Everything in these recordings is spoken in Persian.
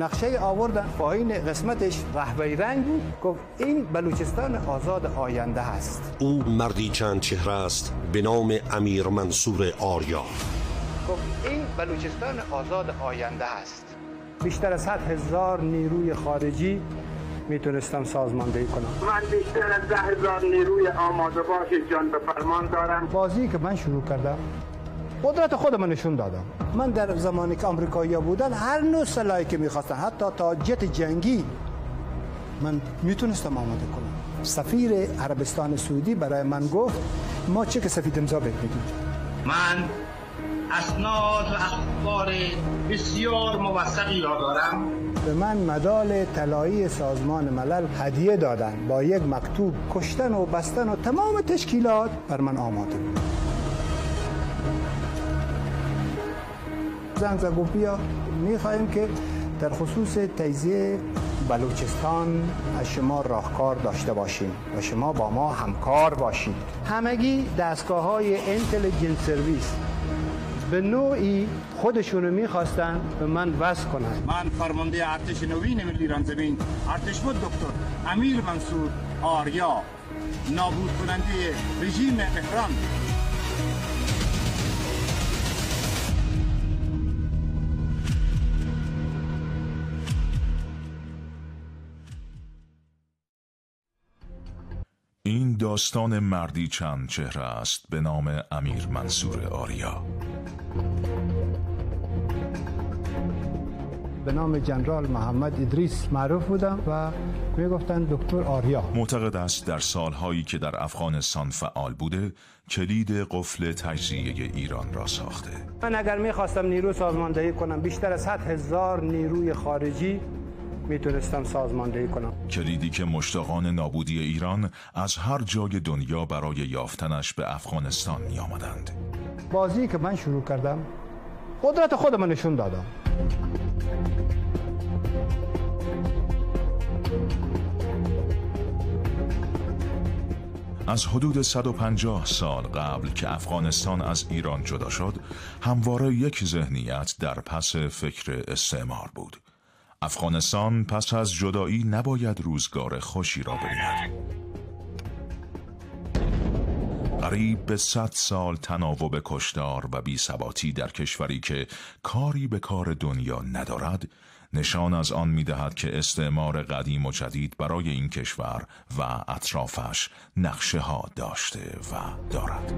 نقشه آوردن پایین قسمتش رهبری رنگ بود، گفت این بلوچستان آزاد آینده هست. او مردی چند چهره است به نام امیر منصور آریا. گفت این بلوچستان آزاد آینده هست. بیشتر از 100,000 نیروی خارجی میتونستم سازماندهی کنم. من بیشتر از 10,000 نیروی آماده باش جان به فرمان دارم. بازی که من شروع کردم قدرت خودم نشون دادم. من در زمانی که آمریکایی‌ها بودن هر نوع سلاحی که می‌خواستن، حتی تا جت جنگی، من میتونستم آماده کنم. سفیر عربستان سعودی برای من گفت ما چک سفید امضا بهت میدیم. من اسناد و اخبار بسیار موثقی را دارم. به من مدال طلایی سازمان ملل هدیه دادن با یک مکتوب. کشتن و بستن و تمام تشکیلات بر من آماده بود. زنگ زد گفت بیا میخواهیم که در خصوص تجزیه بلوچستان از شما راهکار داشته باشیم و شما با ما همکار باشید. همگی دستگاه‌های اینتلیجنس سرویس به نوعی خودشونو میخواستن به من وصل کنن. من فرمانده ارتش نوین ملی ایران زمین ارتشمند دکتر امیر منصور آریا، نابود کننده رژیم تهران. این داستان مردی چند چهره است به نام امیر منصور آریا. به نام جنرال محمد ادریس معروف بودم و میگفتن دکتر آریا. معتقد است در سالهایی که در افغانستان فعال بوده کلید قفل تجزیه ایران را ساخته. من اگر میخواستم نیرو سازماندهی کنم بیشتر از 100,000 نیروی خارجی میتونستم سازماندهی کنم. کلیدی که مشتاقان نابودی ایران از هر جای دنیا برای یافتنش به افغانستان می آمدند. بازی که من شروع کردم قدرت خودم نشون دادم. از حدود 150 سال قبل که افغانستان از ایران جدا شد، همواره یک ذهنیت در پس فکر استعمار بود. افغانستان پس از جدایی نباید روزگار خوشی را ببیند. قریب به 100 سال تناوب کشتار و بی‌ثباتی در کشوری که کاری به کار دنیا ندارد، نشان از آن می‌دهد که استعمار قدیم و جدید برای این کشور و اطرافش نقشه ها داشته و دارد.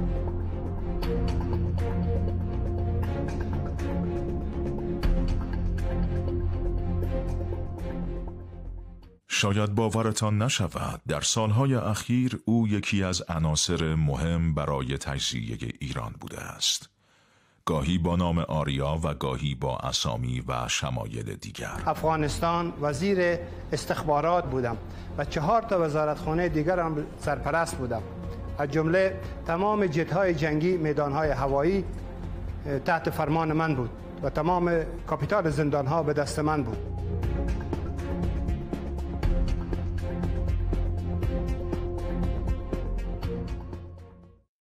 شاید باورتان نشود، در سالهای اخیر او یکی از عناصر مهم برای تجزیه ایران بوده است. گاهی با نام آریا و گاهی با اسامی و شمایل دیگر. افغانستان وزیر استخبارات بودم و 4 تا وزارتخانه دیگر هم سرپرست بودم. از جمله تمام جت‌های جنگی، میدان‌های هوایی تحت فرمان من بود و تمام کاپیتال زندان‌ها به دست من بود.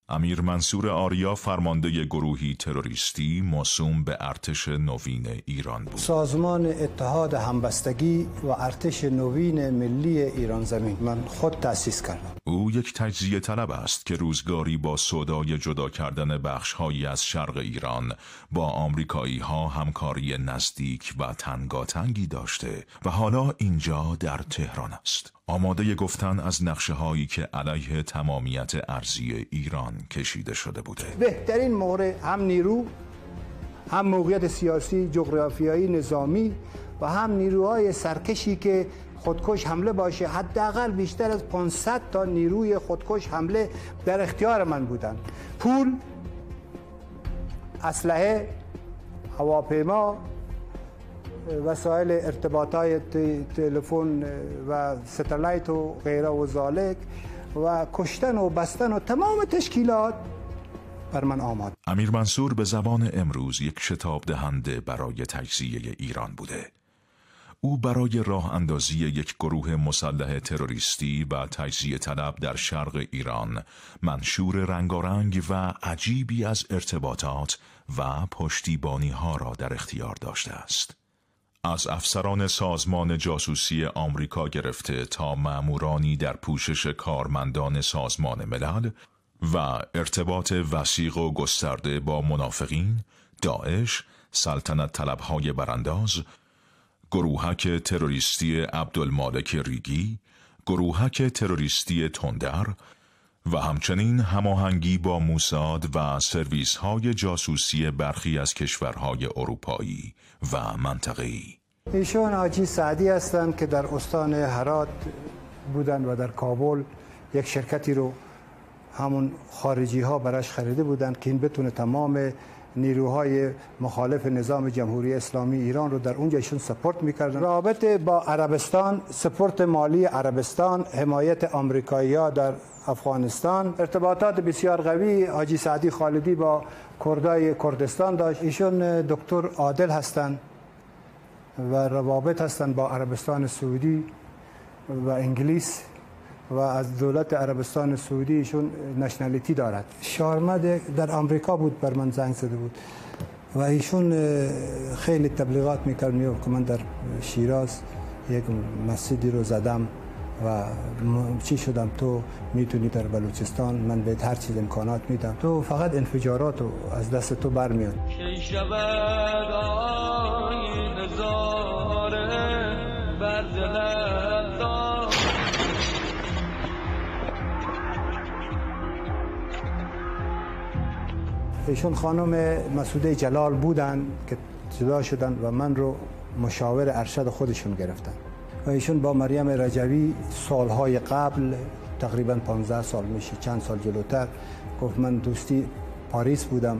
امیر منصور آریا فرمانده گروهی تروریستی موسوم به ارتش نوین ایران بود. سازمان اتحاد همبستگی و ارتش نوین ملی ایران زمین من خود تأسیس کردم. او یک تجزیه طلب است که روزگاری با سودای جدا کردن بخش‌هایی از شرق ایران با آمریکایی‌ها همکاری نزدیک و تنگاتنگی داشته و حالا اینجا در تهران است. آماده گفتن از نقشه‌هایی که علیه تمامیت ارضی ایران کشیده شده بوده. بهترین مهره هم نیرو، هم موقعیت سیاسی، جغرافیایی، نظامی و هم نیروهای سرکشی که خودکش حمله باشه. حداقل بیشتر از 500 تا نیروی خودکش حمله در اختیار من بودن. پول، اسلحه، هواپیما، وسایل ارتباطات تلفن و ستلایت و غیره و ذالک و کشتن و بستن و تمام تشکیلات بر من آمد. امیر منصور به زبان امروز یک شتاب دهنده برای تجزیه ایران بوده. او برای راه اندازی یک گروه مسلح تروریستی و تجزیه طلب در شرق ایران منشور رنگارنگ و عجیبی از ارتباطات و پشتیبانی ها را در اختیار داشته است. از افسران سازمان جاسوسی آمریکا گرفته تا مامورانی در پوشش کارمندان سازمان ملل و ارتباط وثیق و گسترده با منافقین، داعش، سلطنت طلبهای برانداز، گروهک تروریستی عبدالمالک ریگی، گروهک تروریستی تندر و همچنین هماهنگی با موساد و سرویس‌های جاسوسی برخی از کشورهای اروپایی و منطقه‌ای. ایشون حاجی سعدی هستند که در استان هرات بودند و در کابل یک شرکتی رو همون خارجی ها براش خریده بودند که این بتونه تمام نیروهای مخالف نظام جمهوری اسلامی ایران رو در اونجا ایشون سپورت میکردن. رابطه با عربستان، سپورت مالی عربستان، حمایت آمریکایی‌ها در افغانستان، ارتباطات بسیار قوی حاجی سعدی خالدی با کردای کردستان داشت. ایشون دکتر عادل هستند و روابط هستند با عربستان سعودی و انگلیس و از دولت عربستان سعودی ایشون نشنالیتی دارد. شارمد در آمریکا بود، بر من زنگ زده بود و ایشون خیلی تبلیغات میکرد، میگفت که من در شیراز یک مسجدی رو زدم و چی شدم، تو میتونی در بلوچستان، من بهت هر چیز امکانات میدم، تو فقط انفجارات رو از دست تو برمیاد. ایشون خانم مسعوده جلال بودن که جدا شدن و من رو مشاور ارشد خودشون گرفتن و ایشون با مریم رجوی سالهای قبل، تقریبا 15 سال میشه، چند سال جلوتر، گفت من دوستی پاریس بودم،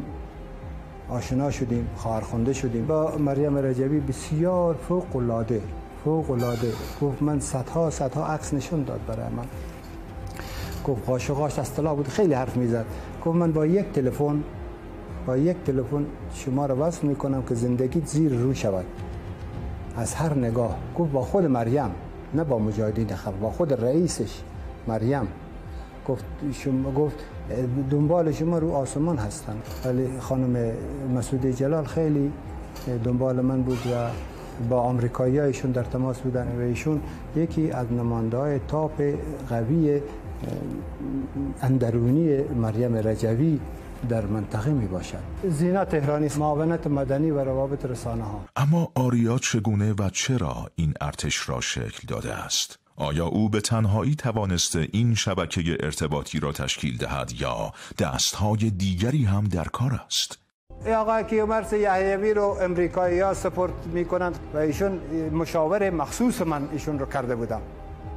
آشنا شدیم، خواهرخوانده شدیم. با مریم رجوی بسیار فوق العاده گفت من صدها عکس نشون داد برای من، گفت قاشقاش از طلا بود، خیلی حرف میزد. گفت من با یک تلفن شما رو وصل میکنم که زندگیت زیر رو شود از هر نگاه. گفت با خود مریم، نه با مجاهدین خلق، با خود رئیسش مریم. گفت دنبال شما رو آسمان هستن. ولی خانم مسعوده جلال خیلی دنبال من بود و با آمریکایی ایشون در تماس بودن و ایشون یکی از نماینده‌های تاپ قوی اندرونی مریم رجوی در منطقه می باشد. زینا تهرانی، معاونت مدنی و روابط رسانه ها. اما آریا چگونه و چرا این ارتش را شکل داده است؟ آیا او به تنهایی توانسته این شبکه ارتباطی را تشکیل دهد یا دستهای دیگری هم در کار است؟ آقای کیومرث یحیوی رو امریکایی‌ها سپورت می‌کنند و ایشون مشاور مخصوص من ایشون رو کرده بودم.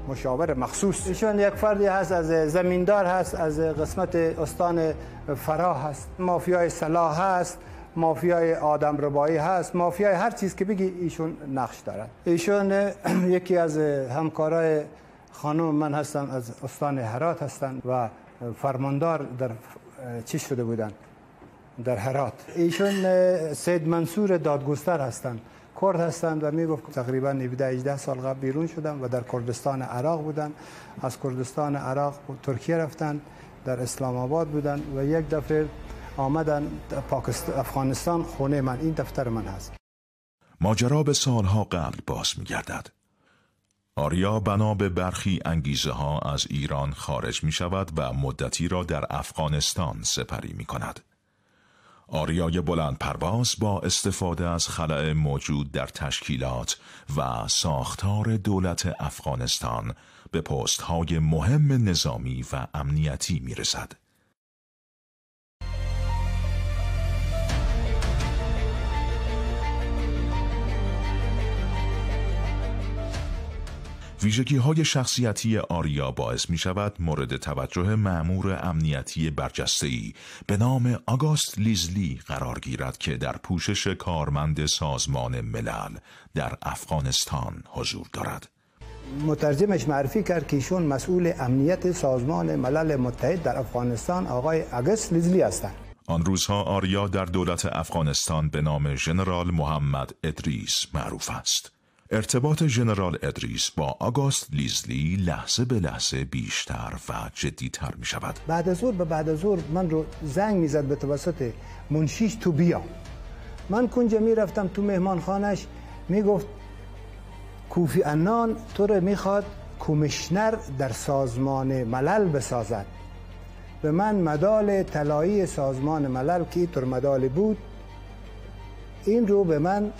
مشاور مخصوص. ایشون یک فردی هست، از زمیندار هست، از قسمت استان فراه هست، مافیای سلاح هست، مافیای آدم ربایی هست، مافیای هر چیز که بگی ایشون نقش دارد. ایشون یکی از همکارای خانم من هستن، از استان هرات هستن و فرماندار در چی شده بودن در هرات. ایشون سید منصور دادگستر هستند، کرد هستند و میگفت تقریبا 17-18 سال قبل بیرون شدن و در کردستان عراق بودن. از کردستان عراق ترکیه رفتن، در اسلام آباد بودن و یک دفعه آمدن افغانستان. خونه من، این دفتر من هست. ماجرا به سالها قبل باز می‌گردد. آریا بنا به برخی انگیزه ها از ایران خارج می شود و مدتی را در افغانستان سپری می کند. آریای بلند پرواز با استفاده از خلأ موجود در تشکیلات و ساختار دولت افغانستان به پست‌های مهم نظامی و امنیتی می رسد. ویژگی‌های شخصیتی آریا باعث می شود مورد توجه مأمور امنیتی برجسته‌ای به نام آگوست لیزلی قرار گیرد که در پوشش کارمند سازمان ملل در افغانستان حضور دارد. مترجمش معرفی کرد که ایشون مسئول امنیت سازمان ملل متحد در افغانستان آقای آگوست لیزلی هستند. آن روزها آریا در دولت افغانستان به نام ژنرال محمد ادریس معروف است. ارتباط ژنرال ادریس با آگوست لیزلی لحظه به لحظه بیشتر و جدی‌تر می شود. بعد از ظهر من رو زنگ می زد به توسط منشیش تو بیا. من کنجا می رفتم تو مهمانخانش، میگفت کوفی عنان تو رو میخواد کمیشنر در سازمان ملل بسازد. به من مدال طلایی سازمان ملل که اینطور مدال بود، این رو به من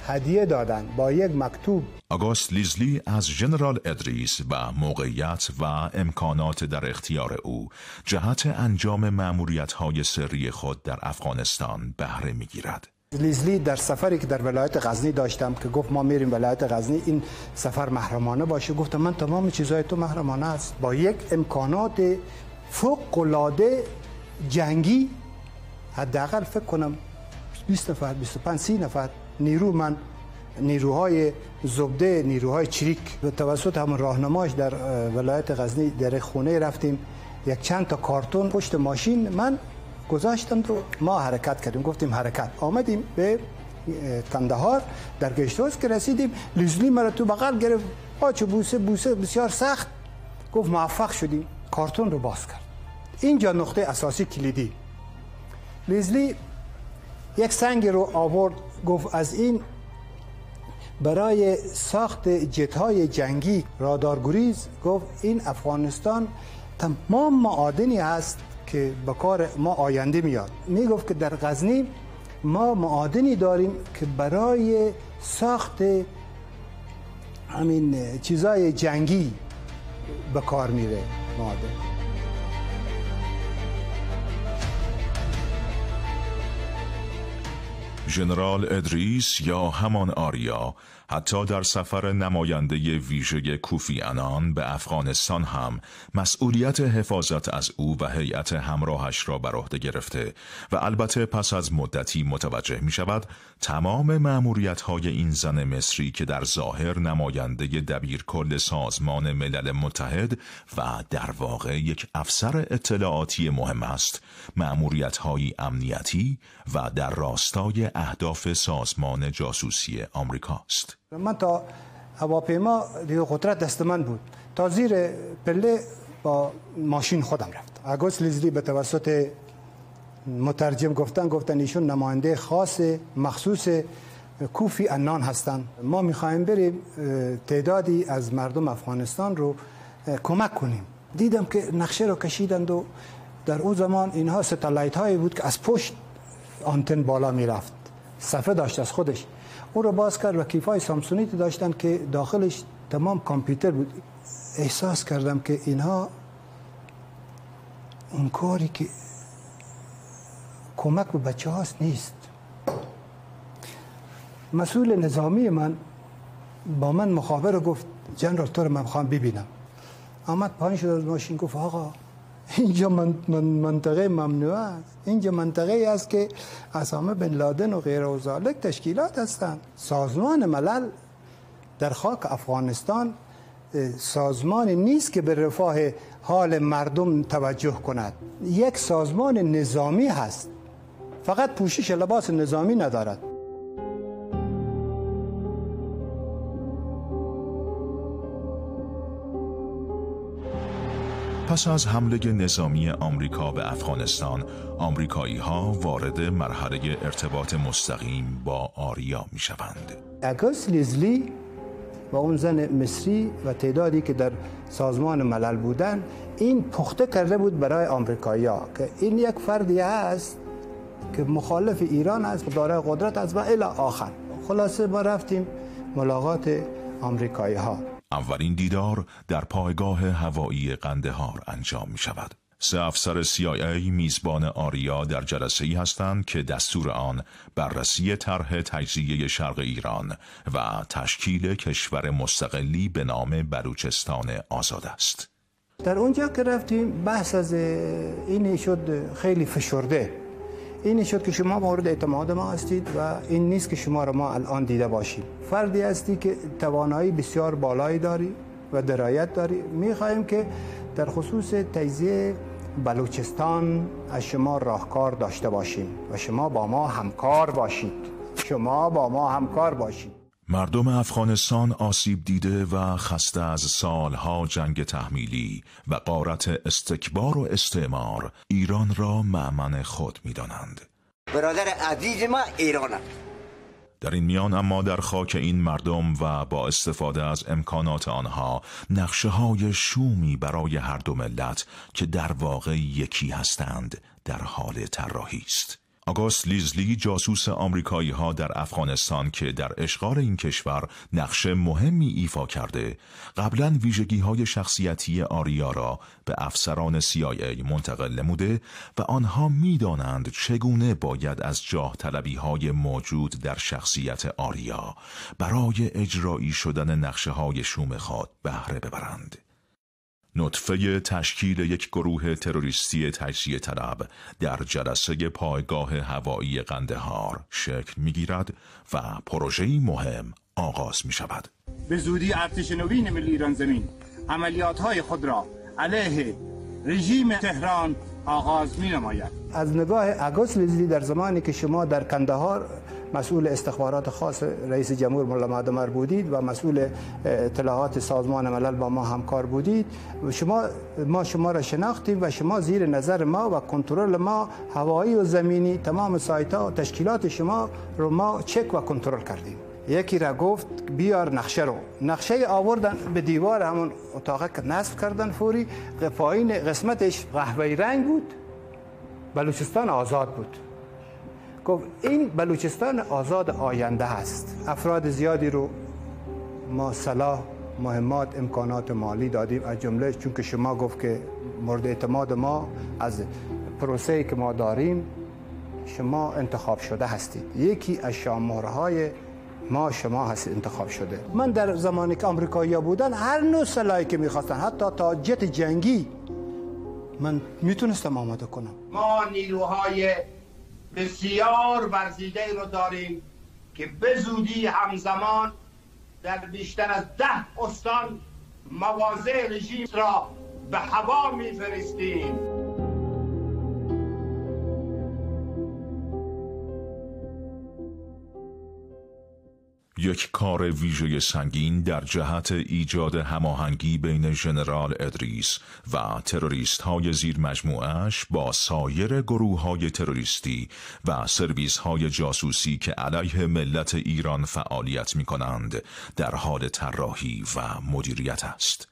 هدیه دادن با یک مکتوب. آگوست لیزلی از ژنرال ادریس و موقعیت و امکانات در اختیار او جهت انجام مأموریت‌های سری خود در افغانستان بهره می‌گیرد. لیزلی در سفری که در ولایت غزنی داشتم که گفت ما میریم ولایت غزنی، این سفر محرمانه باشه، گفتم من تمام چیزای تو محرمانه است. با یک امکانات فوق‌العاده جنگی، حداقل فکر کنم 20 نفر 25 30 نفر نیرو، من نیروهای زبده، نیروهای چریک، به توسط همون راهنماش در ولایت غزنی در خونه رفتیم، یک چند تا کارتون پشت ماشین من گذاشتم و ما حرکت کردیم. گفتیم حرکت. آمدیم به کندهار. در گشتوز که رسیدیم، لیزلی مرا تو بغل گرفت، پاچو بوسه بسیار سخت. گفت موفق شدیم. کارتون رو باز کرد. اینجا نقطه اساسی کلیدی. لیزلی یک سنگ رو آورد، گفت از این برای ساخت جت‌های جنگی رادارگریز، گفت این افغانستان تمام معادنی هست که به کار ما آینده میاد. میگفت که در غزنی ما معادنی داریم که برای ساخت همین چیزای جنگی به کار میره معادن. ژنرال ادریس یا همان آریا حتی در سفر نماینده ویژه کوفی عنان به افغانستان هم مسئولیت حفاظت از او و هیئت همراهش را بر عهده گرفته و البته پس از مدتی متوجه می شود تمام مأموریت‌های این زن مصری که در ظاهر نماینده دبیرکل سازمان ملل متحد و در واقع یک افسر اطلاعاتی مهم است، مأموریت‌های امنیتی و در راستای اهداف سازمان جاسوسی آمریکاست. من تا هواپیما دیگه قدرت دست من بود، تا زیر پله با ماشین خودم رفت. آگوست لیزلی به توسط مترجم گفتن ایشون نماینده خاص مخصوص کوفی عنان هستن. ما میخوایم بریم تعدادی از مردم افغانستان رو کمک کنیم. دیدم که نقشه رو کشیدند و در اون زمان اینها ستالایت هایی بود که از پشت آنتن بالا میرفت، صفحه داشت از خودش. اون رو باز کرد و کیفای سامسونیتی داشتن که داخلش تمام کامپیوتر بود. احساس کردم که اینها اون کاری که کمک به بچه هاست نیست. مسئول نظامی من با من مخابر گفت جنرال تو رو من میخوام ببینم. آمد پایین شد از ماشین، گفت آقا اینجا منطقه ممنوع است. اینجا منطقه است که اسامه بن لادن و غیر و ذالک تشکیلات هستند. سازمان ملل در خاک افغانستان سازمانی نیست که به رفاه حال مردم توجه کند. یک سازمان نظامی هست، فقط پوشش لباس نظامی ندارد. پس از حمله نظامی آمریکا به افغانستان، آمریکایی‌ها وارد مرحله ارتباط مستقیم با آریا می‌شوند. آگوست لیزلی و اون زن مصری و تعدادی که در سازمان ملل بودن، این پخته کرده بود برای آمریکایی‌ها که این یک فردی است که مخالف ایران است، دارای قدرت است و الی آخر. خلاصه ما رفتیم ملاقات آمریکایی‌ها. اولین دیدار در پایگاه هوایی قندهار انجام می شود. 3 افسر CIA میزبان آریا در جلسه‌ای هستند که دستور آن بررسی طرح تجزیه شرق ایران و تشکیل کشور مستقلی به نام بلوچستان آزاد است. در اونجا که رفتیم بحث از این شد خیلی فشرده. این شد که شما مورد اعتماد ما هستید و این نیست که شما را ما الان دیده باشیم. فردی هستی که توانایی بسیار بالایی داری و درایت داری. می‌خواهیم که در خصوص تجزیه بلوچستان از شما راهکار داشته باشیم و شما با ما همکار باشید. مردم افغانستان آسیب دیده و خسته از سالها جنگ تحمیلی و غارت استکبار و استعمار ایران را مأمن خود می‌دانند. برادر عزیز ما ایرانه. در این میان اما در خاک این مردم و با استفاده از امکانات آنها نقشه‌های شومی برای هر دو ملت که در واقع یکی هستند در حال طراحی است. آگوست لیزلی جاسوس آمریکایی ها در افغانستان که در اشغال این کشور نقش مهمی ایفا کرده، قبلا ویژگی های شخصیتی آریا را به افسران CIA منتقل نموده و آنها می دانند چگونه باید از جاه طلبی های موجود در شخصیت آریا برای اجرایی شدن نقشه های شوم خود بهره ببرند. نطفه تشکیل یک گروه تروریستی تجزیه طلب در جلسه پایگاه هوایی قندهار شکل می‌گیرد و پروژه‌ای مهم آغاز می‌شود. به زودی ارتش نوین ملی ایران زمین عملیات‌های خود را علیه رژیم تهران آغاز می‌نماید. از نگاه آگوست لیزلی در زمانی که شما در کندهار مسئول استخبارات خاص رئیس جمهور مولا معظم بودید و مسئول اطلاعات سازمان ملل با ما همکار بودید، ما شما را شناختیم و شما زیر نظر ما و کنترل ما هوایی و زمینی تمام سایت‌ها و تشکیلات شما رو ما چک و کنترل کردیم. یکی را گفت بیار نقشه رو، نقشه آوردن به دیوار همون اتاق که نصب کردن فوری، پایین قسمتش قهوه‌ای رنگ بود، بلوچستان آزاد بود. گفت این بلوچستان آزاد آینده هست. افراد زیادی رو ما صلاح، مهمات، امکانات مالی دادیم، از جمله چون که شما گفت که مورد اعتماد ما از پروسه‌ای که ما داریم شما انتخاب شده هستید. یکی از شامورهای ما شما هست انتخاب شده. من در زمانی که آمریکایی‌ها بودن هر نوع سلاحی که می‌خواستن، حتی تا جت جنگی، من میتونستم آماده کنم. ما نیروهای بسیار ورزیده رو داریم که به زودی همزمان در بیشتر از 10 استان مواضع رژیم را به هوا می‌فرستیم. یک کار ویژه سنگین در جهت ایجاد هماهنگی بین ژنرال ادریس و تروریست‌های زیر مجموعه‌اش با سایر گروه‌های تروریستی و سرویس‌های جاسوسی که علیه ملت ایران فعالیت می‌کنند در حال طراحی و مدیریت است.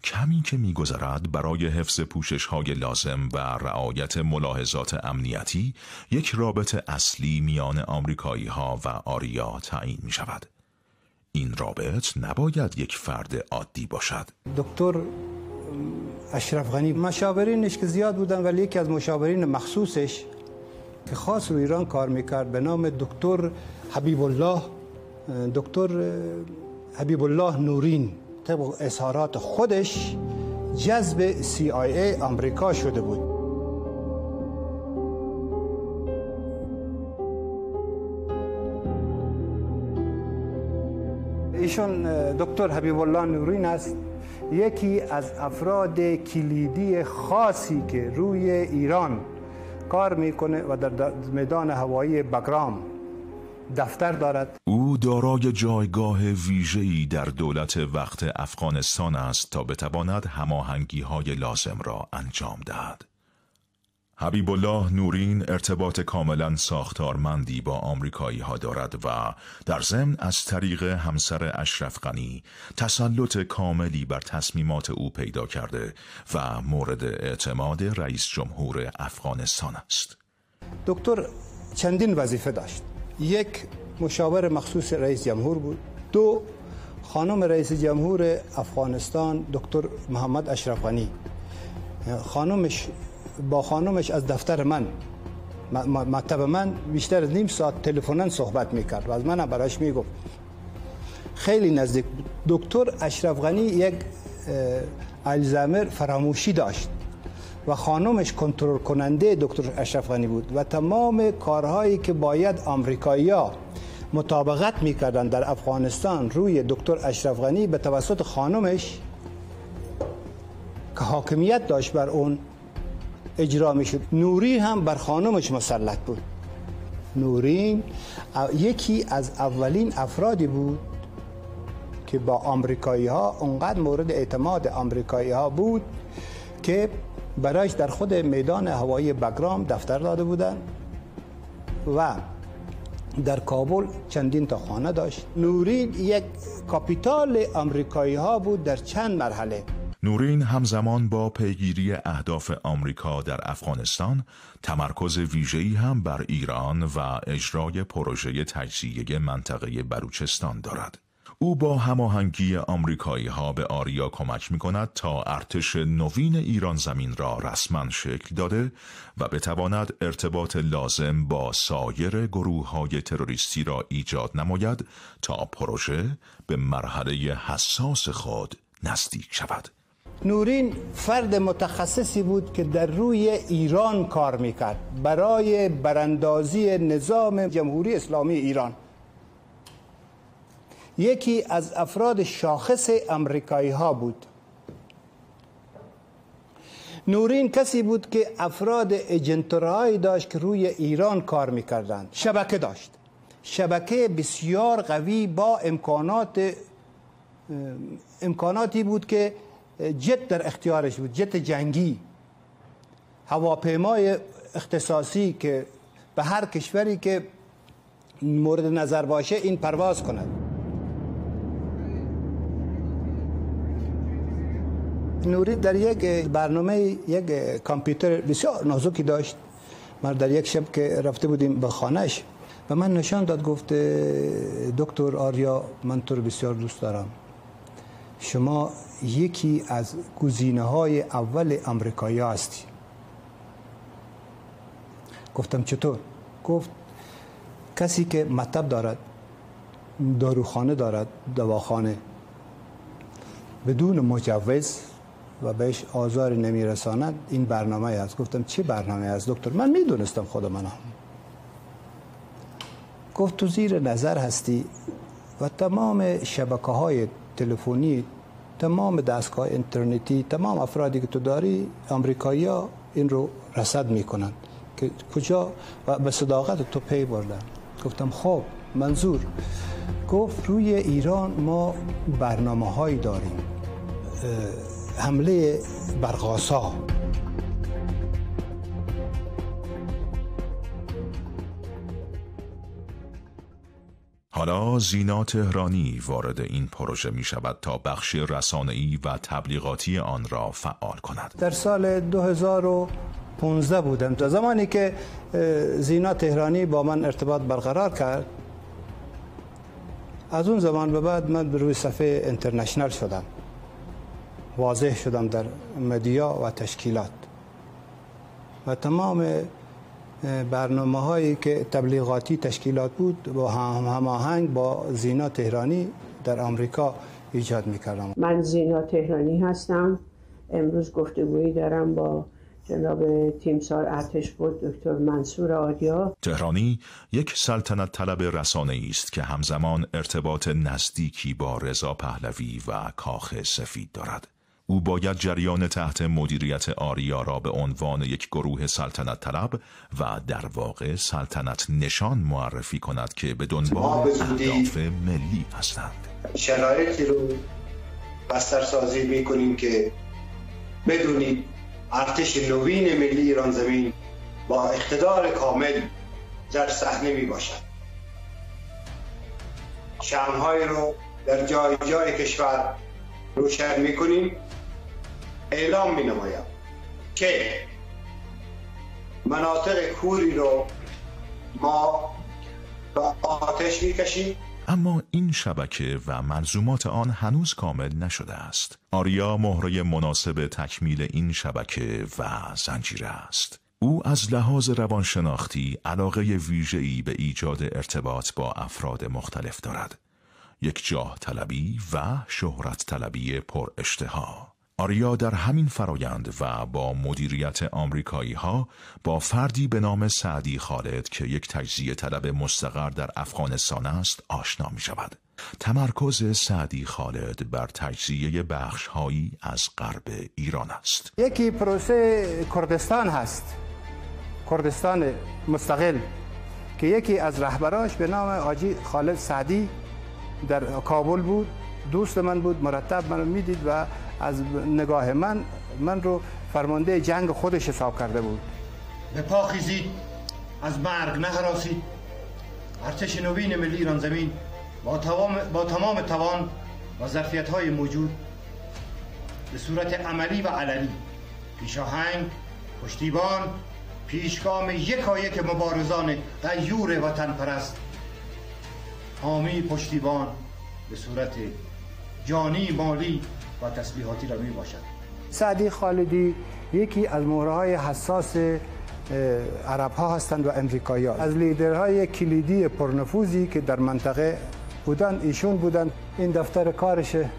کمی که می‌گذرد برای حفظ پوشش‌های لازم و رعایت ملاحظات امنیتی، یک رابطه اصلی میان آمریکایی‌ها و آریا تعیین می‌شود. این رابط نباید یک فرد عادی باشد. دکتر اشرف غنی مشاورینش که زیاد بودن، ولی یکی از مشاورین مخصوصش که خاص رو ایران کار می‌کرد به نام دکتر حبیب الله نورین، طبق اظهارات خودش جذب CIA آمریکا شده بود. ایشون دکتر حبیب الله نورین است، یکی از افراد کلیدی خاصی که روی ایران کار میکنه و در میدان هوایی بگرام دفتر دارد. او دارای جایگاه ویژه‌ای در دولت وقت افغانستان است تا بتواند هماهنگی‌های لازم را انجام دهد. حبیب الله نورین ارتباط کاملا ساختارمندی با آمریکایی‌ها دارد و در ضمن از طریق همسر اشرف غنی تسلط کاملی بر تصمیمات او پیدا کرده و مورد اعتماد رئیس جمهور افغانستان است. دکتر چندین وظیفه داشت. یک، مشاور مخصوص رئیس جمهور بود. 2، خانم رئیس جمهور افغانستان دکتر محمد اشرف غنی، با خانمش از دفتر من مکتب من بیشتر از نیم ساعت تلفناً صحبت میکرد و از منم برایش میگفت. خیلی نزدیک. دکتر اشرف غنی یک الزایمر فراموشی داشت و خانمش کنترل کننده دکتر اشرف غنی بود و تمام کارهایی که باید آمریکایی‌ها مطابقت میکردن در افغانستان روی دکتر اشرف غنی به توسط خانمش که حاکمیت داشت بر اون اجرا میشد. نورین هم بر خانمش مسلط بود. نورین یکی از اولین افرادی بود که با آمریکایی‌ها اونقدر مورد اعتماد آمریکایی‌ها بود که برایش در خود میدان هوایی بگرام دفتر داده بودن و در کابل چندین تا خانه داشت. نورین یک کاپیتال آمریکایی ها بود در چند مرحله. نورین همزمان با پیگیری اهداف آمریکا در افغانستان تمرکز ویژه‌ای هم بر ایران و اجرای پروژه تجزیه منطقه بلوچستان دارد. او با هماهنگی آمریکایی‌ها به آریا کمک می‌کند تا ارتش نوین ایران زمین را رسما شکل داده و بتواند ارتباط لازم با سایر گروه‌های تروریستی را ایجاد نماید تا پروژه به مرحله حساس خود نزدیک شود. نورین فرد متخصصی بود که در روی ایران کار میکرد برای براندازی نظام جمهوری اسلامی ایران. یکی از افراد شاخص آمریکایی ها بود. نورین کسی بود که افراد اجنتورایی داشت که روی ایران کار میکردند. شبکه داشت، شبکه بسیار قوی با امکاناتی بود که جت در اختیارش بود، جت جنگی، هواپیمای اختصاصی که به هر کشوری که مورد نظر باشه این پرواز کند. نوری در یک برنامه یک کامپیوتر بسیار نازکی داشت. ما در یک شب که رفته بودیم به خانهش و من نشان داد، گفت دکتر آریا من تو رو بسیار دوست دارم، شما یکی از گزینه‌های اول آمریکایی هستی. گفتم چطور؟ گفت کسی که مطب دارد، داروخانه دارد، دواخانه، بدون مجوز و بهش آزاری نمیرساند، این برنامه است. گفتم چه برنامه است دکتر؟ من میدونستم خود منم. گفت تو زیر نظر هستی و تمام شبکه‌های تلفنی، تمام دستگاه اینترنتی، تمام افرادی که تو داری آمریکایی‌ها این رو رصد میکنن که کجا و به صداقت تو پی بردن. گفتم خب منظور؟ گفت روی ایران ما برنامه‌هایی داریم، حمله برقاسا. حالا زینا تهرانی وارد این پروژه می شود تا بخش رسانه‌ای و تبلیغاتی آن را فعال کند. در سال 2015 بودم، تا زمانی که زینا تهرانی با من ارتباط برقرار کرد، از اون زمان به بعد من به روی صفحه اینترنشنال شدم، واضح شدم در مدیا و تشکیلات و تمام برنامه هایی که تبلیغاتی تشکیلات بود با هماهنگ با زینا تهرانی در آمریکا ایجاد میکردم. من زینا تهرانی هستم. امروز گفتگویی دارم با جناب تیمسار ارتشبد دکتر منصور آریا. تهرانی یک سلطنت طلب رسانه‌ای است که همزمان ارتباط نزدیکی با رضا پهلوی و کاخ سفید دارد. او باید جریان تحت مدیریت آریا را به عنوان یک گروه سلطنت طلب و در واقع سلطنت نشان معرفی کند که به دنبال اهداف ملی هستند. شرایطی رو بسترسازی میکنیم که بدونید ارتش نوین ملی ایران زمین با اقتدار کامل در صحنه می باشد. شمع‌های رو در جای جای کشور روشن می کنیم. اعلام می نمایم که مناطق کوری رو ما به آتش می کشیم. اما این شبکه و منظومات آن هنوز کامل نشده است. آریا مهره مناسب تکمیل این شبکه و زنجیره است. او از لحاظ روانشناختی علاقه ویژه‌ای به ایجاد ارتباط با افراد مختلف دارد. یک جاه طلبی و شهرت طلبی پر اشتها. آریا در همین فرایند و با مدیریت آمریکایی ها با فردی به نام سعدی خالد که یک تجزیه طلب مستقر در افغانستان است آشنا می شود. تمرکز سعدی خالد بر تجزیه بخش هایی از غرب ایران است. یکی پروسه کردستان هست، کردستان مستقل، که یکی از رهبراش به نام حاجی خالد سعدی در کابل بود، دوست من بود، مرتب منو میدید و از نگاه من رو فرمانده جنگ خودش حساب کرده بود. به پا خیزید، از مرگ نهراسید، ارتش نوین ملی ایران زمین با تمام توان و ظرفیت‌های موجود به صورت عملی و علنی پیشاهنگ، پشتیبان، پیشگام یکایک مبارزان غیور وطن پرست، حامی پشتیبان به صورت جانی، مالی و تسلیحاتی را می باشد. سعدی خالدی یکی از مهره‌های حساس عرب ها هستند و امریکایی ها. از لیدرهای کلیدی پرنفوذی که در منطقه بودند ایشون بودند. این دفتر کارشه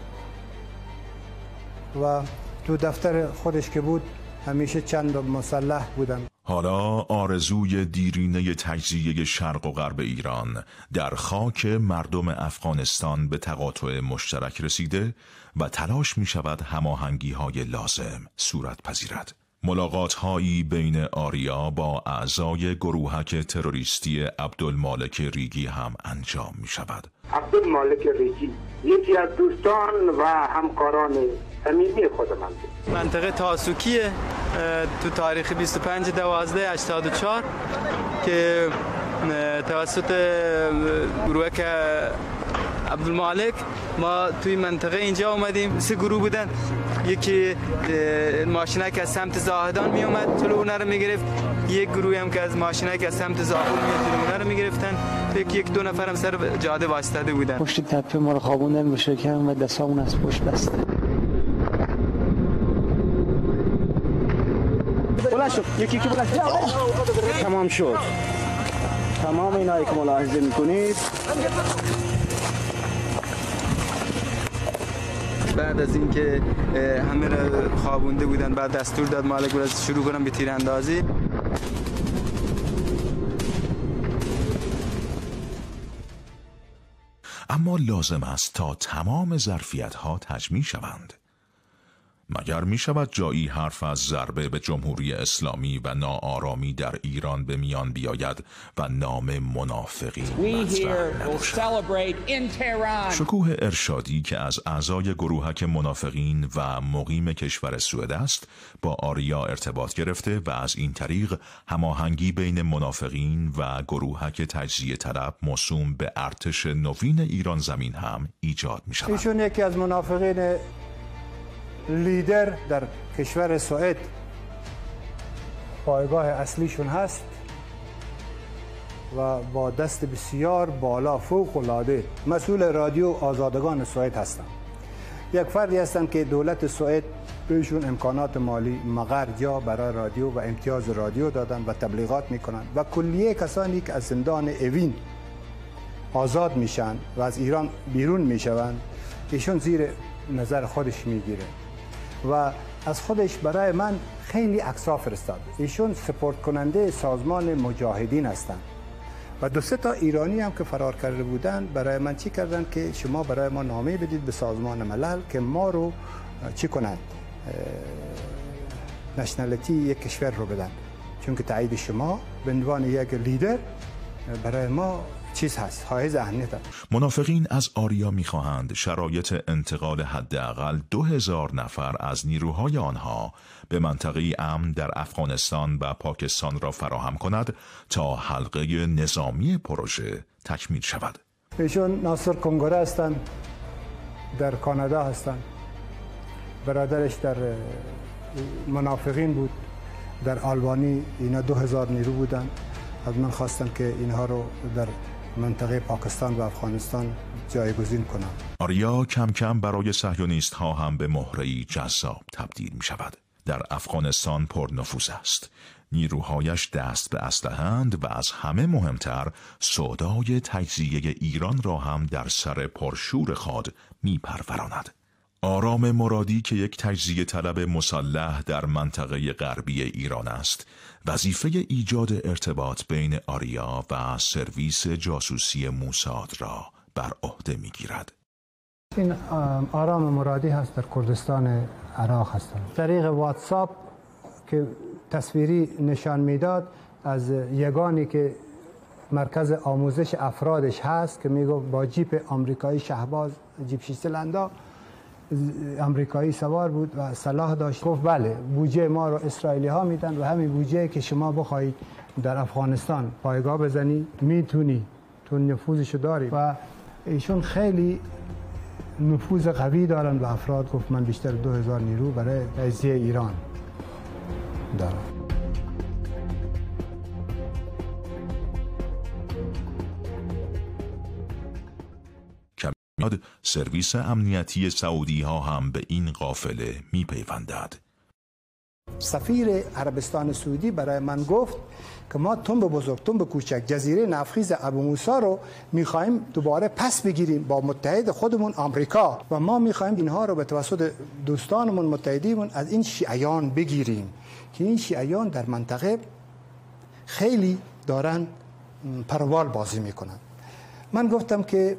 و تو دفتر خودش که بود همیشه چند مسلح بودند. حالا آرزوی دیرینه تجزیه شرق و غرب ایران در خاک مردم افغانستان به تقاطع مشترک رسیده و تلاش می شود هماهنگی‌های لازم صورت پذیرد. ملاقات‌هایی بین آریا با اعضای گروهک تروریستی عبدالمالک ریگی هم انجام می شود. عبدالمالک ریگی یکی از دوستان و همکاران صمیمی خودم است. منطقه تاسوکیه تو تاریخ 25/12/84 که توسط گروهک عبدالمالک ما توی منطقه اینجا اومدیم. 3 گروه بودن، یکی ماشینه که از سمت زاهدان می اومد جلو اونها رو می گرفت، یک گروه هم که از ماشینه که از سمت زاهدان میاد جلو اونها رو می گرفتن. یک 2 نفر هم سر جاده واسطاده بودن. پشت تپه ما رو خوابوندن به شکم و دستامون از پشت بسته. بلند شد، یکی بلند شد. تمام شد. تمام اینایی که ملاحظه میکنید بعد از اینکه همه را خوابونده بودن، بعد دستور داد مالک بود شروع کنم به تیراندازی. اما لازم است تا تمام ظرفیت‌ها تجمیع شوند. مگر می شود جایی حرف از ضربه به جمهوری اسلامی و ناآرامی در ایران به میان بیاید و نام منافقین مطرح نباشد؟ شکوه ارشادی که از اعضای گروهک منافقین و مقیم کشور سوئد است با آریا ارتباط گرفته و از این طریق هماهنگی بین منافقین و گروهک تجزیه طلب موسوم به ارتش نوین ایران زمین هم ایجاد می شود. ایشون یکی از منافقین لیدر در کشور سوئد پایگاه اصلیشون هست و با دست بسیار بالا فوق العاده مسئول رادیو آزادگان سوئد هستند. یک فردی هستند که دولت سوئد بهشون امکانات مالی مقرجا برای رادیو و امتیاز رادیو دادن و تبلیغات میکنن و کلیه کسانی که از زندان اوین آزاد میشن و از ایران بیرون میشوند ایشون زیر نظر خودش میگیره و از خودش برای من خیلی عکس‌ها فرستاد. ایشون سپورت کننده سازمان مجاهدین هستند و 2-3 تا ایرانی هم که فرار کرده بودن برای من چی کردن که شما برای ما نامه بدید به سازمان ملل که ما رو چی کنند، نشنالیتی یک کشور رو بدن، چون که تایید شما به عنوان یک لیدر برای ما چیز هست، حائز اهمیت هست. منافقین از آریا می‌خواهند شرایط انتقال حداقل 2000 نفر از نیروهای آنها به منطقه امن در افغانستان و پاکستان را فراهم کند تا حلقه نظامی پروژه تکمیل شود. ایشون ناصر کنگره هستند، در کانادا هستند، برادرش در منافقین بود، در آلبانی اینا 2000 نیرو بودند. از من خواستن که اینها رو در منطقه پاکستان و افغانستان جایگزین کنم. آریا کم کم برای صهیونیست ها هم به مهره‌ای جذاب تبدیل می شود. در افغانستان پرنفوذ است. نیروهایش دست به اسلحه‌اند و از همه مهمتر سودای تجزیه ایران را هم در سر پرشور خود می پروراند. آرام مرادی که یک تجزیه طلب مسلح در منطقه غربی ایران است، وظیفه ایجاد ارتباط بین آریا و سرویس جاسوسی موساد را بر عهده می‌گیرد. این آرام مرادی هست، در کردستان عراق هستند. طریق واتساپ که تصویری نشان میداد از یگانی که مرکز آموزش افرادش هست که میگو با جیپ آمریکایی شهباز، جیپ 6 سیلندر امریکایی سوار بود و سلاح داشت. گفت بله بودجه ما رو اسرائیلی ها میدن و همین بودجه که شما بخواید در افغانستان پایگاه بزنی میتونی تو نفوذشو داری و ایشون خیلی نفوذ قوی دارن و افراد گفت من بیشتر 2000 نیرو برای تجزیه ایران دارم. سرویس امنیتی سعودی ها هم به این قافله می پیوندد. سفیر عربستان سعودی برای من گفت که ما تنب بزرگ تنب کوچک جزیره نفخیز ابو موسی رو میخوایم دوباره پس بگیریم با متحد خودمون آمریکا و ما میخوایم اینها رو به توسط دوستانمون متحدیمون از این شیعیان بگیریم که این شیعیان در منطقه خیلی دارن پروال بازی میکنن. من گفتم که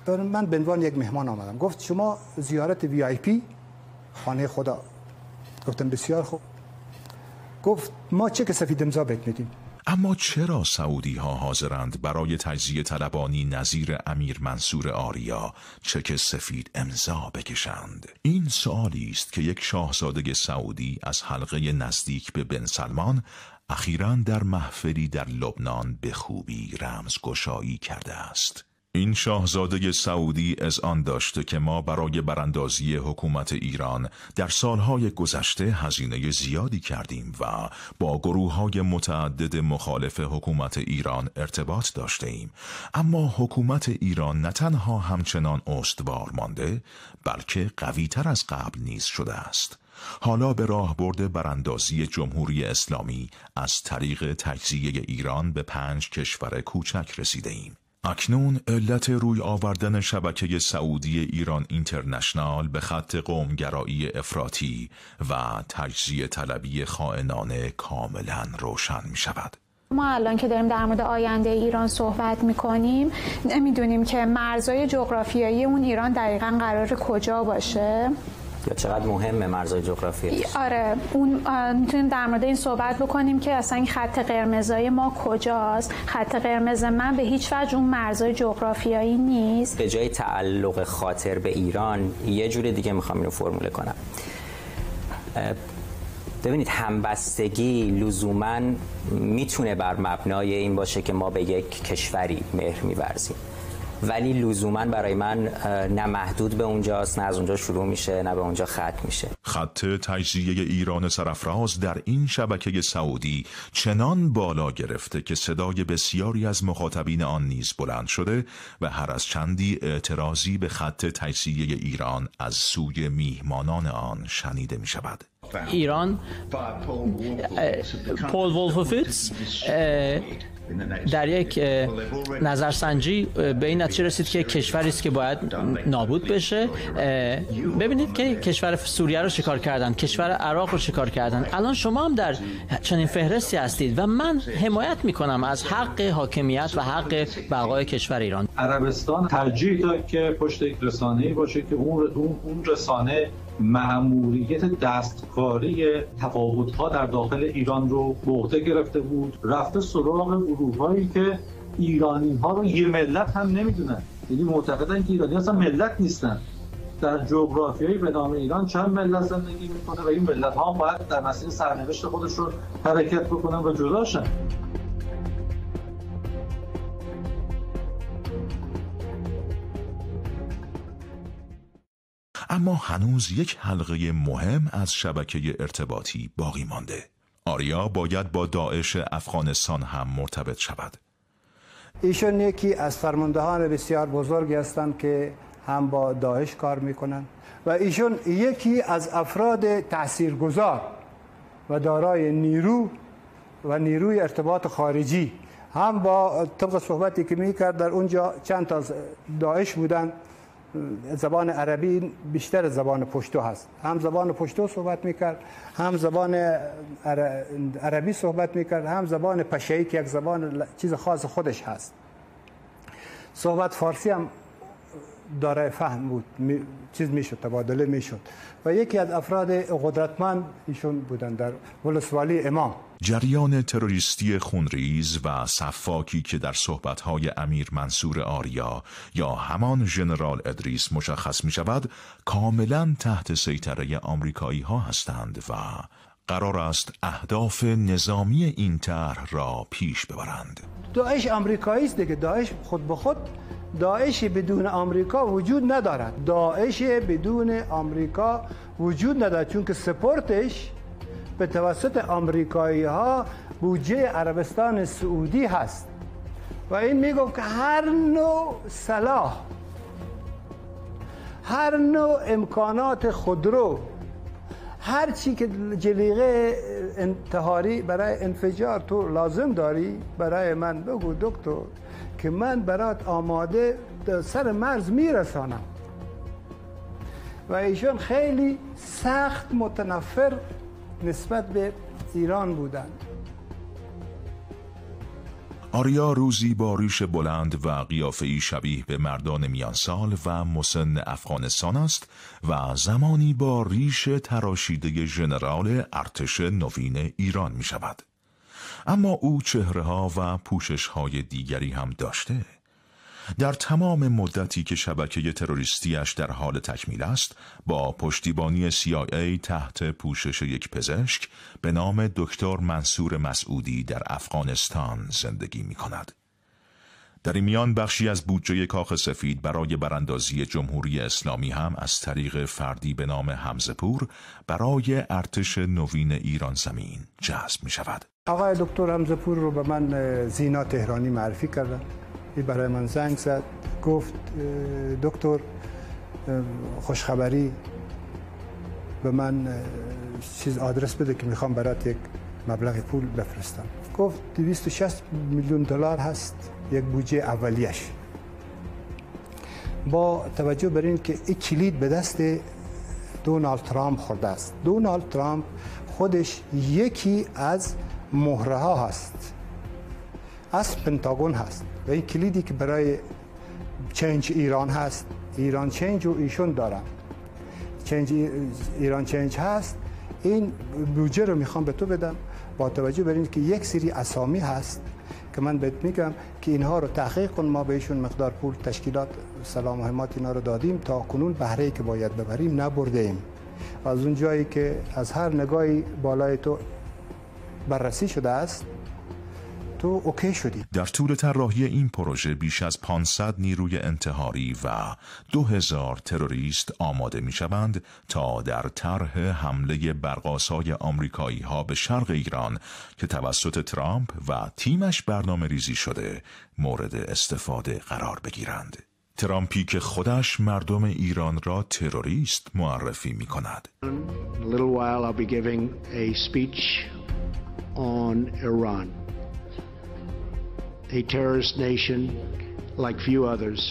من به عنوان یک مهمان آمدم. گفت شما زیارت VIP خانه خدا. گفتم بسیار خوب. گفت ما چک سفید امضا بهت میدیم. اما چرا سعودی ها حاضرند برای تجزیه طلبانی نظیر امیر منصور آریا چک سفید امضا بکشند؟ این سوالی است که یک شاهزاده سعودی از حلقه نزدیک به بن سلمان اخیراً در محفلی در لبنان به خوبی رمزگشایی کرده است. این شاهزاده سعودی اذعان داشته که ما برای براندازی حکومت ایران در سالهای گذشته هزینه زیادی کردیم و با گروه‌های متعدد مخالف حکومت ایران ارتباط داشته ایم، اما حکومت ایران نه تنها همچنان استوار مانده بلکه قوی‌تر از قبل نیز شده است. حالا به راهبرد براندازی جمهوری اسلامی از طریق تجزیه ایران به 5 کشور کوچک رسیده ایم. اکنون علت روی آوردن شبکه سعودی ایران اینترنشنال به خط قومگرایی افراطی و تجزیه طلبی خائنانه کاملا روشن می شود. ما الان که داریم در مورد آینده ایران صحبت میکنیم نمیدونیم که مرزهای جغرافیایی اون ایران دقیقاً قرار کجا باشه یا چقدر مهمه مرزهای جغرافیایی. آره میتونیم در مورد این صحبت بکنیم که اصلا این خط قرمزای ما کجاست. خط قرمز من به هیچ وجه اون مرزهای جغرافیایی نیست. به جای تعلق خاطر به ایران یه جور دیگه میخوام اینو فرموله کنم. ببینید همبستگی لزوماً میتونه بر مبنای این باشه که ما به یک کشوری مهر می‌ورزیم، ولی لزوماً برای من نه محدود به اونجاست، نه از اونجا شروع میشه، نه به اونجا ختم میشه. خط تجزیه ایران سرافراز در این شبکه سعودی چنان بالا گرفته که صدای بسیاری از مخاطبین آن نیز بلند شده و هر از چندی اعتراضی به خط تجزیه ایران از سوی میهمانان آن شنیده می شود. ایران پول ولفوفیتز در یک نظرسنجی به این نتیجه رسید که کشوری است که باید نابود بشه. ببینید که کشور سوریه رو شکار کردن، کشور عراق رو شکار کردن. الان شما هم در چنین فهرستی هستید و من حمایت میکنم از حق حاکمیت و حق بقای کشور ایران. عربستان ترجیح داد که پشت یک رسانه‌ای باشه که اون رسانه مأموریت دستکاری تفاوت‌ها در داخل ایران رو به عهده گرفته بود. رفته سراغ گروه‌هایی که ایرانی‌ها رو یه ملت هم نمی‌دونن، یعنی معتقدن که ایرانی اصلا ملت نیستن. در جغرافیایی به نام ایران چند ملت زندگی می‌کنه و این ملت‌ها باید در مسیر سرنوشت خودشون حرکت بکنن و جدا شن. اما هنوز یک حلقه مهم از شبکه ارتباطی باقی مانده. آریا باید با داعش افغانستان هم مرتبط شود. ایشون یکی از فرماندهان بسیار بزرگی هستند که هم با داعش کار میکنن و ایشون یکی از افراد تاثیرگذار و دارای نیرو و نیروی ارتباط خارجی، هم با طبق صحبتی که میکرد در اونجا چند تا داعش بودن، زبان عربی بیشتر زبان پشتو هست، هم زبان پشتو صحبت میکرد، هم زبان عربی صحبت میکرد، هم زبان پشه‌ای که یک زبان چیز خاص خودش هست. صحبت فارسی هم دارای فهم بود، چیز میشد، تبادله میشد و یکی از افراد قدرتمند ایشون بودن در ولسوالی امام. جریان تروریستی خونریز و سفاکی که در صحبت‌های امیر منصور آریا یا همان ژنرال ادریس مشخص می شود کاملا تحت سیطره آمریکایی ها هستند و قرار است اهداف نظامی این طرح را پیش ببرند. داعش آمریکایی است دیگه. داعش خود به خود، داعش بدون آمریکا وجود ندارد. داعش بدون آمریکا وجود ندارد، چون که سپورتش به توسط آمریکایی ها بودجه عربستان سعودی هست و این میگفت که هر نوع سلاح، هر نوع امکانات خودرو، هر چی که جلیقه انتحاری برای انفجار تو لازم داری برای من بگو دکتر که من برات آماده سر مرز میرسانم. و ایشون خیلی سخت متنفر نسبت به ایران بودند. آریا روزی با ریش بلند و قیافه‌ای شبیه به مردان میانسال و مسن افغانستان است و زمانی با ریش تراشیده ژنرال ارتش نوین ایران می شود. اما او چهره‌ها و پوشش‌های دیگری هم داشته. در تمام مدتی که شبکه تروریستیش در حال تکمیل است، با پشتیبانی CIA تحت پوشش یک پزشک به نام دکتر منصور مسعودی در افغانستان زندگی می کند. در این میان بخشی از بودجه کاخ سفید برای براندازی جمهوری اسلامی هم از طریق فردی به نام حمزه پور برای ارتش نوین ایران زمین جذب می شود. آقای دکتر حمزه پور رو به من زینا تهرانی معرفی کردن. این برای من زنگ زد، گفت دکتر خوشخبری، به من چیز آدرس بده که میخوام برات یک مبلغ پول بفرستم. گفت 260 میلیون دلار هست یک بودجه اولیش. با توجه بر این که این کلید به دست دونالد ترامپ خورده است. دونالد ترامپ خودش یکی از مهره ها هست، از پنتاگون هست و این کلیدی که برای چنج ایران هست، ایران چنج و ایشون دارن، ایران چنج هست. این بودجه رو میخوام به تو بدم با توجه بر این که یک سری اسامی هست که من بهت میگم که اینها رو تحقیق کن. ما بهشون مقدار پول تشکیلات سلام و حمایت اینا رو دادیم، تا کنون بهره‌ای که باید ببریم نبرده ایم. از اون جایی که از هر نگاهی بالای تو بررسی شده است تو اوکی شدی. در طول طراحی این پروژه بیش از 500 نیروی انتحاری و 2000 تروریست آماده می شوند تا در طرح حمله برق‌آسای آمریکایی ها به شرق ایران که توسط ترامپ و تیمش برنامه ریزی شده مورد استفاده قرار بگیرند. ترامپی که خودش مردم ایران را تروریست معرفی می کند. In a little while I'll be giving a speech on Iran. A terrorist nation like few others.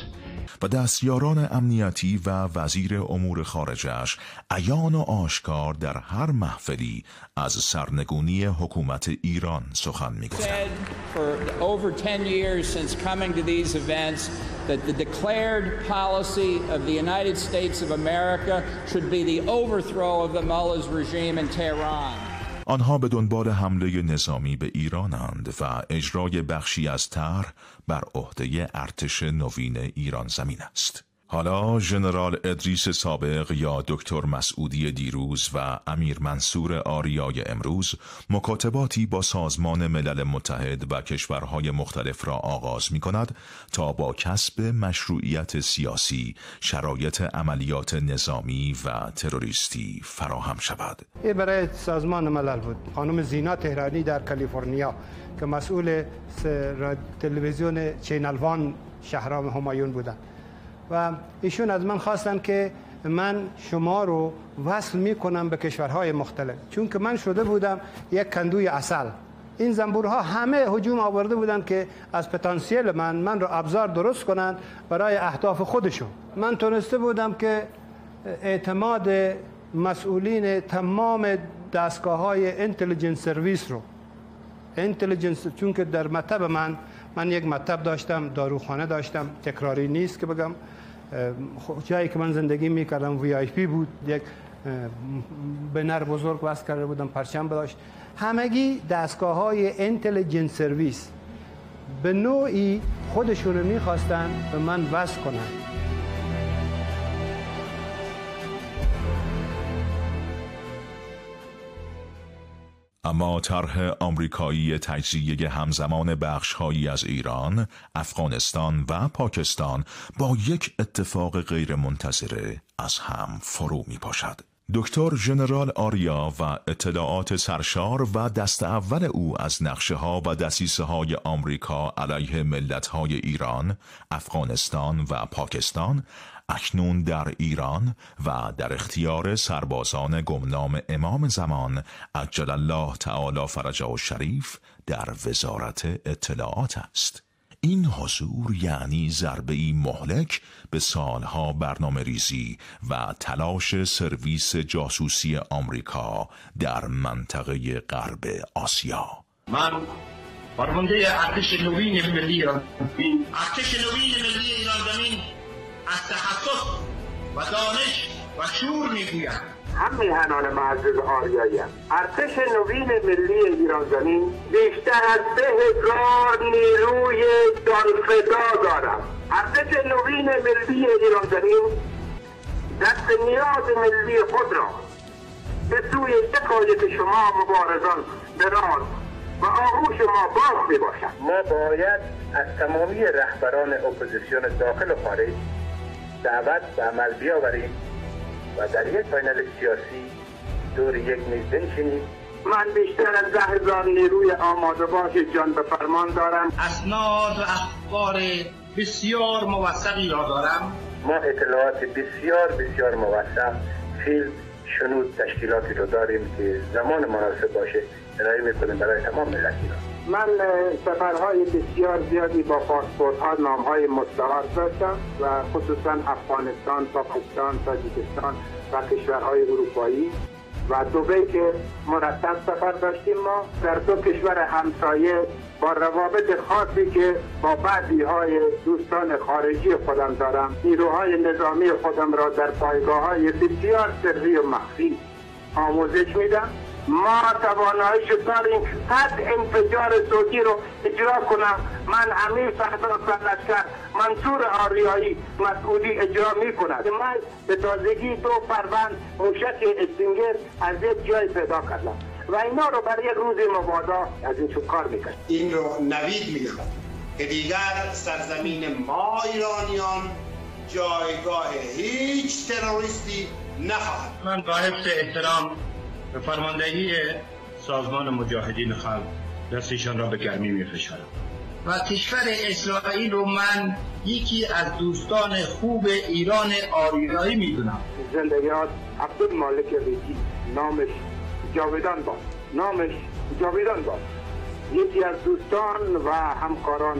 و دستیاران امنیتی و وزیر امور خارجه‌اش عیان و آشکار در هر محفلی از سرنگونی حکومت ایران سخن می‌گفتند. For over 10 years since coming to these events that the declared policy of the United States of America should be the overthrow of the mullah's regime in Tehran. آنها به دنبال حمله نظامی به ایرانند و اجرای بخشی از طرح بر عهده ارتش نوین ایران زمین است. حالا ژنرال ادریس سابق یا دکتر مسعودی دیروز و امیر منصور آریای امروز مکاتباتی با سازمان ملل متحد و کشورهای مختلف را آغاز می کند تا با کسب مشروعیت سیاسی شرایط عملیات نظامی و تروریستی فراهم شود. این برای سازمان ملل بود. خانم زینا تهرانی در کالیفرنیا که مسئول تلویزیون چینل وان شهرام همایون بودند و ایشون از من خواستن که من شما رو وصل میکنم به کشورهای مختلف، چون که من شده بودم یک کندوی عسل. این زنبورها همه هجوم آورده بودن که از پتانسیل من رو ابزار درست کنن برای اهداف خودشون. من تونسته بودم که اعتماد مسئولین تمام دستگاه‌های اینتلیجنس سرویس رو چون که در مطب من یک مطب داشتم، داروخانه داشتم، تکراری نیست که بگم، جایی که من زندگی میکردم VIP بود، یک بنر بزرگ وصل کرده بودم، پرچم داشت. همگی دستگاه‌های اینتلیجنس سرویس به نوعی خودشون رو میخواستن به من وصل کنن. اما طرح آمریکایی تجزیه همزمان بخش‌هایی از ایران، افغانستان و پاکستان با یک اتفاق غیرمنتظره از هم فرو می‌پاشد. دکتر ژنرال آریا و اطلاعات سرشار و دست اول او از نقشه‌ها و دسیسه‌های آمریکا علیه ملت‌های ایران، افغانستان و پاکستان اکنون در ایران و در اختیار سربازان گمنام امام زمان عجل الله تعالی فرجه الشریف در وزارت اطلاعات است. این حضور یعنی ضربه‌ای مهلک به سالها برنامه ریزی و تلاش سرویس جاسوسی آمریکا در منطقه غرب آسیا. من فرمانده ارتش نوین ملی ایران زمین از تخصص و دانش و شور میگویم. هم میهنان معزز آریایی ارتش نوین ملی ایران زمین بیشتر از 3000 نیروی جانفدا دارد. ارتش نوین ملی ایران زمین دست نیاز ملی خود را به سوی حکایت شما مبارزان دراز و آغوش ما باز میباشد. ما باید از تمامی رهبران اپوزیسیون داخل و خارج دعوت به عمل بیاوریم و در یک پنل سیاسی دور یک میز بنشینیم. من بیشتر از 10,000 نیروی آماده باش جان به فرمان دارم. اسناد و اخبار بسیار موثقی را دارم. ما اطلاعات بسیار موثق، فیلم، شنود، تشکیلاتی رو داریم که زمان مناسب باشه ارائه میکنیم برای تمام ملت ایران. من سفرهای بسیار زیادی با پاسپورت ها نامهای مستعار داشتم و خصوصا افغانستان، پاکستان، تاجیکستان و کشورهای اروپایی و دبی که مرتب سفر داشتیم. ما در 2 کشور همسایه با روابط خاصی که با بعضی های دوستان خارجی خودم دارم، نیروهای نظامی خودم را در پایگاه های بسیار سری و مخفی آموزش میدم. ما تواناییش داریم حد انفجار صوتی رو اجرا کنم. من امیر فرزاد لشکر منصور آریایی مسئولی اجرا می کند. من به تازگی 2 فروند موشک استینگر از یک جای پیدا کردم و اینا رو برای یک روز مبادا از این کار میکنم. این رو نوید میخواد که دیگر سرزمین ما ایرانیان جایگاه هیچ تروریستی نخواهد. من با حفظ احترام به فرماندهی سازمان مجاهدین خلق دستشان را به گرمی می‌فشارم و کشور اسرائیل رو من یکی از دوستان خوب ایران آریایی می‌دونم. زنده یاد عبدالمالک ریزی، نامش جاودان باد، یکی از دوستان و همکاران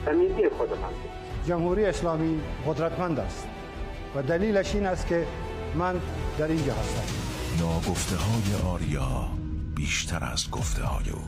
صمیمی خودم است. جمهوری اسلامی قدرتمند است و دلیلش این است که من در اینجا هستم. ناگفته های آریا بیشتر از گفته های او